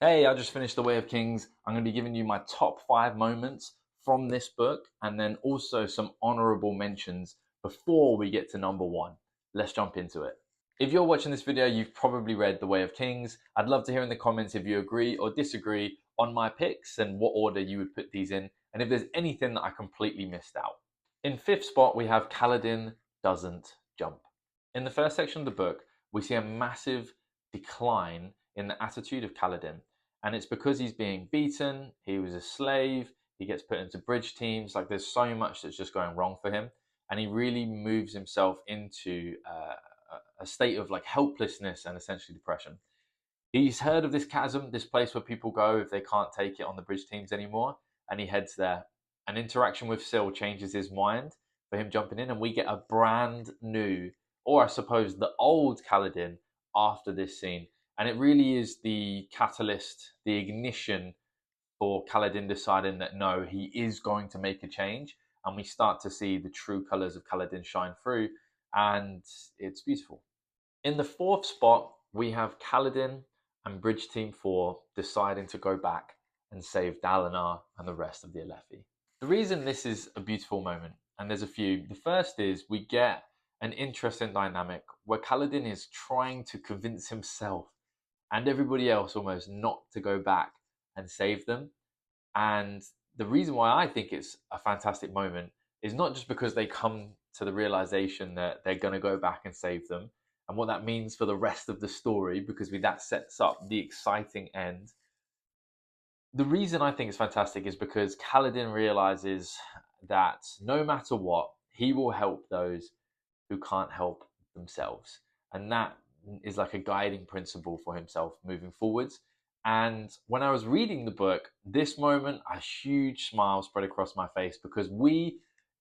Hey, I just finished The Way of Kings. I'm going to be giving you my top 5 moments from this book and then also some honorable mentions before we get to number 1. Let's jump into it. If you're watching this video, you've probably read The Way of Kings. I'd love to hear in the comments if you agree or disagree on my picks and what order you would put these in, and if there's anything that I completely missed out. In 5th spot, we have Kaladin doesn't jump. In the first section of the book, we see a massive decline in the attitude of Kaladin. And it's because he's being beaten, he was a slave, he gets put into bridge teams. Like, there's so much that's just going wrong for him. And he really moves himself into a state of like helplessness and essentially depression. He's heard of this chasm, this place where people go if they can't take it on the bridge teams anymore. And he heads there. An interaction with Syl changes his mind for him jumping in. And we get a brand new, or I suppose the old Kaladin after this scene. And it really is the catalyst, the ignition for Kaladin deciding that no, he is going to make a change. And we start to see the true colors of Kaladin shine through. And it's beautiful. In the 4th spot, we have Kaladin and Bridge Team 4 deciding to go back and save Dalinar and the rest of the Alethi. The reason this is a beautiful moment, and there's a few. The first is we get an interesting dynamic where Kaladin is trying to convince himself and everybody else almost not to go back and save them. And the reason why I think it's a fantastic moment is not just because they come to the realization that they're going to go back and save them and what that means for the rest of the story, because that sets up the exciting end. The reason I think it's fantastic is because Kaladin realizes that no matter what, he will help those who can't help themselves. And that is like a guiding principle for himself moving forwards. And when I was reading the book, this moment, a huge smile spread across my face, because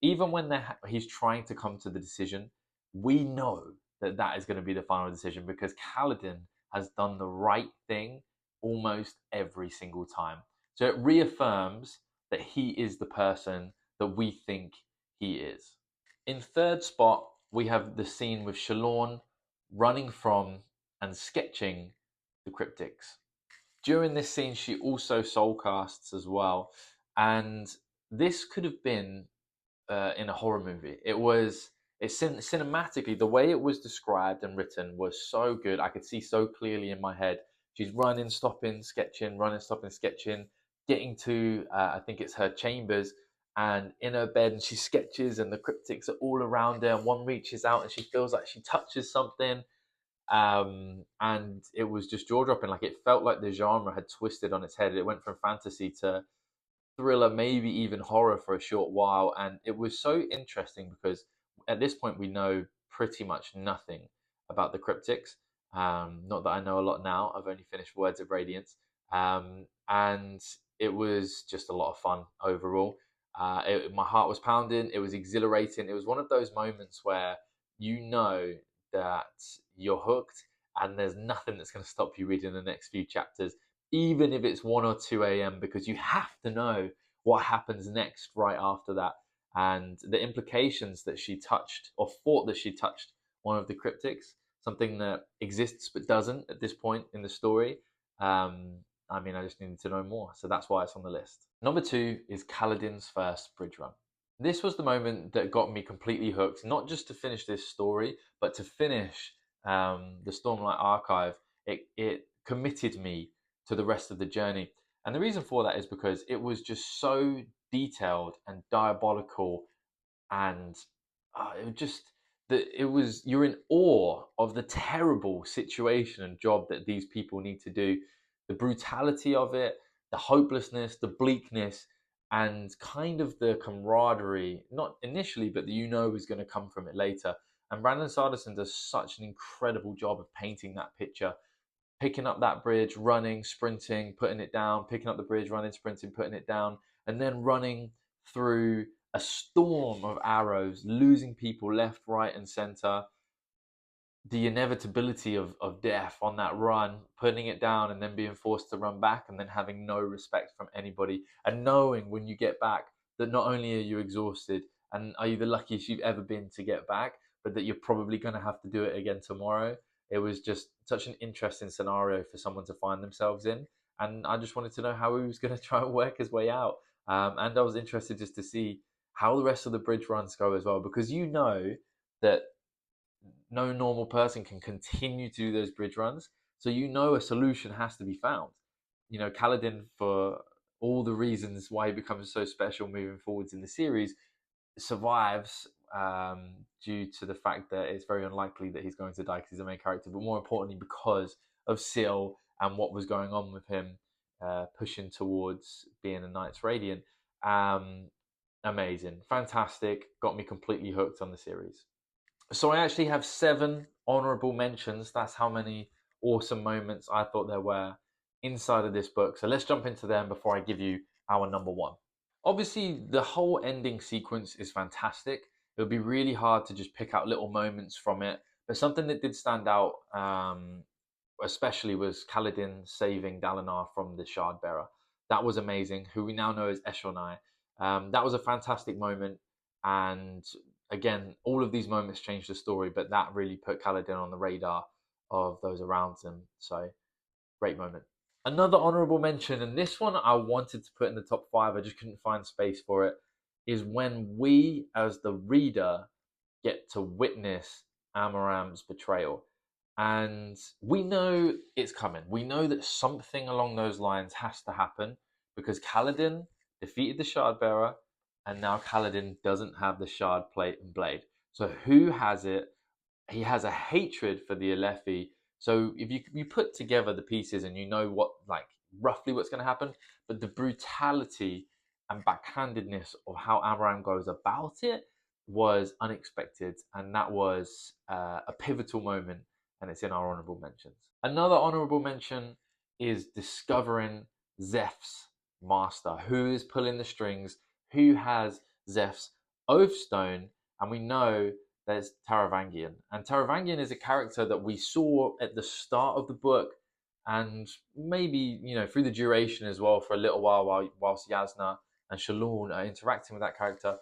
even when he's trying to come to the decision, we know that that is going to be the final decision, because Kaladin has done the right thing almost every single time. So it reaffirms that he is the person that we think he is. In 3rd spot, we have the scene with Shalorn running from and sketching the cryptics. During this scene, she also soulcasts as well. And this could have been in a horror movie. Cinematically, the way it was described and written was so good. I could see so clearly in my head. She's running, stopping, sketching, running, stopping, sketching, getting to, I think it's her chambers, and in her bed, and she sketches, and the cryptics are all around her, and one reaches out and she feels like she touches something. And it was just jaw-dropping. Like, it felt like the genre had twisted on its head. It went from fantasy to thriller, maybe even horror for a short while. And it was so interesting because at this point we know pretty much nothing about the cryptics. Not that I know a lot now. I've only finished Words of Radiance. And it was just a lot of fun overall. My heart was pounding. It was exhilarating. It was one of those moments where you know that you're hooked and there's nothing that's going to stop you reading the next few chapters, even if it's 1 or 2 a.m., because you have to know what happens next right after that. And the implications that she touched, or thought that she touched, one of the cryptics, something that exists but doesn't at this point in the story. I just needed to know more. So that's why it's on the list. Number 2 is Kaladin's first bridge run. This was the moment that got me completely hooked, not just to finish this story, but to finish the Stormlight Archive. It committed me to the rest of the journey. And the reason for that is because it was just so detailed and diabolical, and you're in awe of the terrible situation and job that these people need to do, the brutality of it, the hopelessness, the bleakness, and kind of the camaraderie, not initially, but that is going to come from it later. And Brandon Sanderson does such an incredible job of painting that picture, picking up that bridge, running, sprinting, putting it down, picking up the bridge, running, sprinting, putting it down, and then running through a storm of arrows, losing people left, right, and center. The inevitability of death on that run, putting it down and then being forced to run back, and then having no respect from anybody, and knowing when you get back that not only are you exhausted and are you the luckiest you've ever been to get back, but that you're probably going to have to do it again tomorrow. It was just such an interesting scenario for someone to find themselves in. and I just wanted to know how he was going to try and work his way out. And I was interested just to see how the rest of the bridge runs go as well, because you know that no normal person can continue to do those bridge runs. So you know a solution has to be found. You know, Kaladin, for all the reasons why he becomes so special moving forwards in the series, survives due to the fact that it's very unlikely that he's going to die because he's a main character, but more importantly because of Syl and what was going on with him pushing towards being a Knights Radiant. Amazing, fantastic, got me completely hooked on the series. So I actually have 7 honorable mentions. That's how many awesome moments I thought there were inside of this book. So let's jump into them before I give you our number 1. Obviously, the whole ending sequence is fantastic. It would be really hard to just pick out little moments from it. But something that did stand out, especially, was Kaladin saving Dalinar from the Shardbearer. That was amazing, who we now know as Eshonai. That was a fantastic moment. And again, all of these moments changed the story, but that really put Kaladin on the radar of those around him. So, great moment. Another honorable mention, and this one I wanted to put in the top 5, I just couldn't find space for it, is when we, as the reader, get to witness Amaram's betrayal. And we know it's coming. We know that something along those lines has to happen because Kaladin defeated the Shardbearer, and now Kaladin doesn't have the Shard plate and blade. So who has it? He has a hatred for the Alethi. So if you put together the pieces and you know what, like, roughly what's going to happen, but the brutality and backhandedness of how Amaram goes about it was unexpected, and that was a pivotal moment, and it's in our honorable mentions. Another honorable mention is discovering Zeph's master, who is pulling the strings, who has Zeph's oath stone, and we know there's Taravangian. And Taravangian is a character that we saw at the start of the book, and maybe, you know, through the duration as well for a little while whilst Yasna and Shalon are interacting with that character,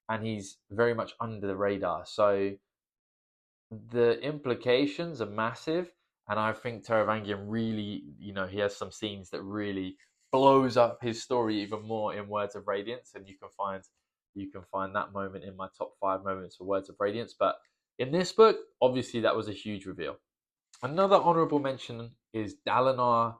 and he's very much under the radar. So the implications are massive, and I think Taravangian really, you know, he has some scenes that really blows up his story even more in Words of Radiance, and you can find that moment in my top 5 moments for Words of Radiance. But in this book, obviously that was a huge reveal. Another honorable mention is Dalinar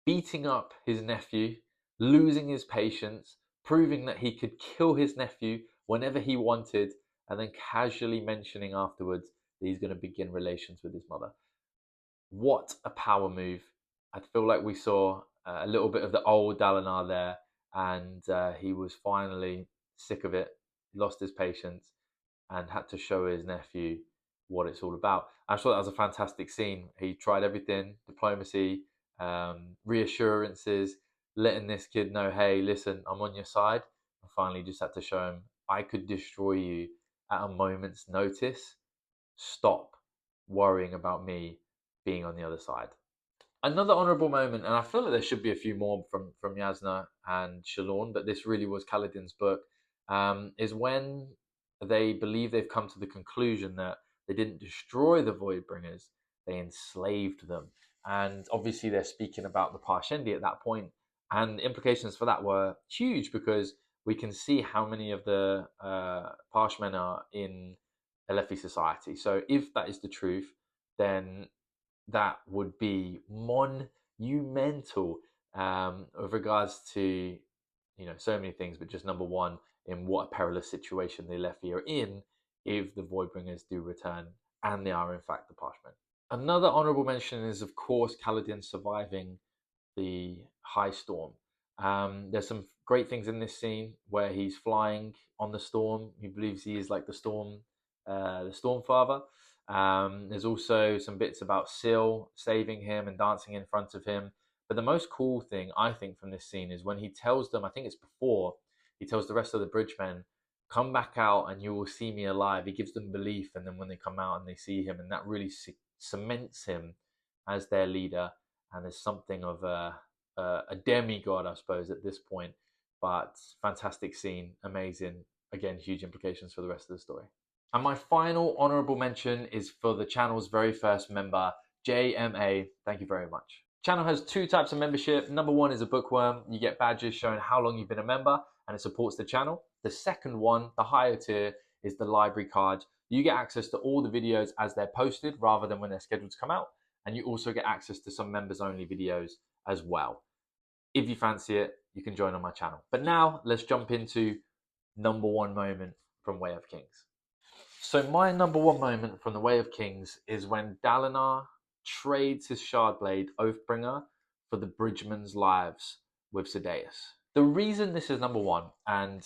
beating up his nephew, losing his patience, proving that he could kill his nephew whenever he wanted, and then casually mentioning afterwards that he's going to begin relations with his mother. What a power move. I feel like we saw a little bit of the old Dalinar there, and he was finally sick of it, lost his patience, and had to show his nephew what it's all about. I thought that was a fantastic scene. He tried everything: diplomacy, reassurances, letting this kid know, hey, listen, I'm on your side. And finally just had to show him, I could destroy you at a moment's notice. Stop worrying about me being on the other side. Another honourable moment, and I feel like there should be a few more from Yasna and Shalon, but this really was Kaladin's book, is when they believe they've come to the conclusion that they didn't destroy the Voidbringers, they enslaved them. And obviously they're speaking about the Parshendi at that point, and the implications for that were huge because we can see how many of the Parshmen are in Alethi society. So if that is the truth, then that would be monumental with regards to, you know, so many things, but just number one, in what a perilous situation the Alethi are in if the Voidbringers do return and they are in fact the Parshmen. Another honourable mention is, of course, Kaladin surviving the high storm. There's some great things in this scene where he's flying on the storm. He believes he is like the storm father. There's also some bits about Syl saving him and dancing in front of him. But the most cool thing, I think, from this scene is when he tells them, I think it's before, he tells the rest of the bridgemen, come back out and you will see me alive. He gives them belief, and then when they come out and they see him, and that really cements him as their leader and is something of a demigod, I suppose, at this point. But fantastic scene, amazing. Again, huge implications for the rest of the story. And my final honourable mention is for the channel's very first member, JMA. Thank you very much. Channel has two types of membership. Number one is a bookworm. You get badges showing how long you've been a member and it supports the channel. The second one, the higher tier, is the library card. You get access to all the videos as they're posted rather than when they're scheduled to come out. And you also get access to some members only videos as well. If you fancy it, you can join on my channel. But now let's jump into number one moment from Way of Kings. So my number one moment from the Way of Kings is when Dalinar trades his Shardblade Oathbringer for the Bridgemen's lives with Sidaeus. The reason this is number one, and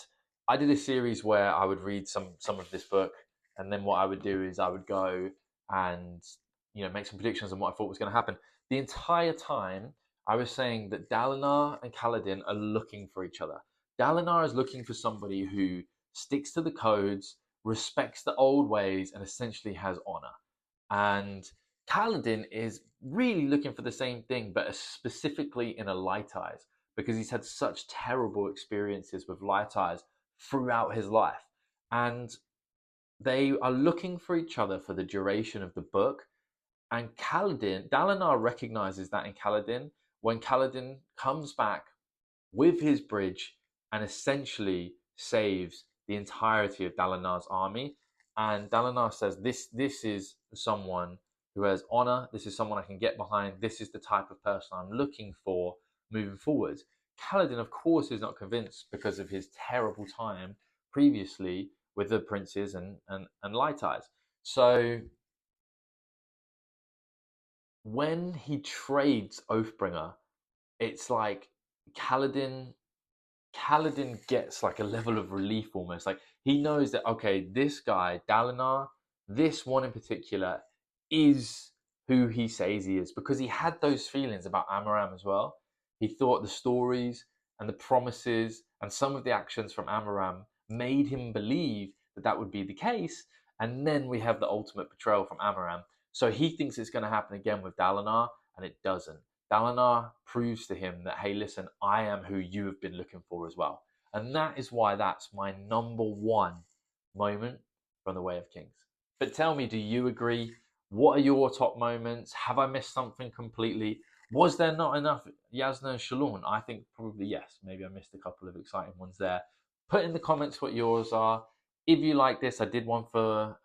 I did a series where I would read some of this book, and then what I would do is I would go and make some predictions on what I thought was going to happen. The entire time I was saying that Dalinar and Kaladin are looking for each other. Dalinar is looking for somebody who sticks to the codes, respects the old ways, and essentially has honor. And Kaladin is really looking for the same thing, but specifically in a Light Eyes, because he's had such terrible experiences with Light Eyes throughout his life. And they are looking for each other for the duration of the book. And Dalinar recognizes that in Kaladin when Kaladin comes back with his bridge and essentially saves the entirety of Dalinar's army. And Dalinar says, this is someone who has honor. This is someone I can get behind. This is the type of person I'm looking for moving forwards. Kaladin, of course, is not convinced because of his terrible time previously with the princes and Light Eyes. So when he trades Oathbringer, it's like Kaladin gets like a level of relief almost. Like he knows that, okay, this guy, Dalinar, this one in particular, is who he says he is, because he had those feelings about Amaram as well. He thought the stories and the promises and some of the actions from Amaram made him believe that that would be the case. And then we have the ultimate betrayal from Amaram. So he thinks it's going to happen again with Dalinar, and it doesn't. Dalinar proves to him that, hey, listen, I am who you have been looking for as well. And that is why that's my number one moment from the Way of Kings. But tell me, do you agree? What are your top moments? Have I missed something completely? Was there not enough Yasna and Shalon? I think probably yes. Maybe I missed a couple of exciting ones there. Put in the comments what yours are. If you like this, I did one for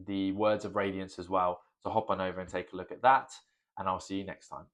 the Words of Radiance as well. So hop on over and take a look at that. And I'll see you next time.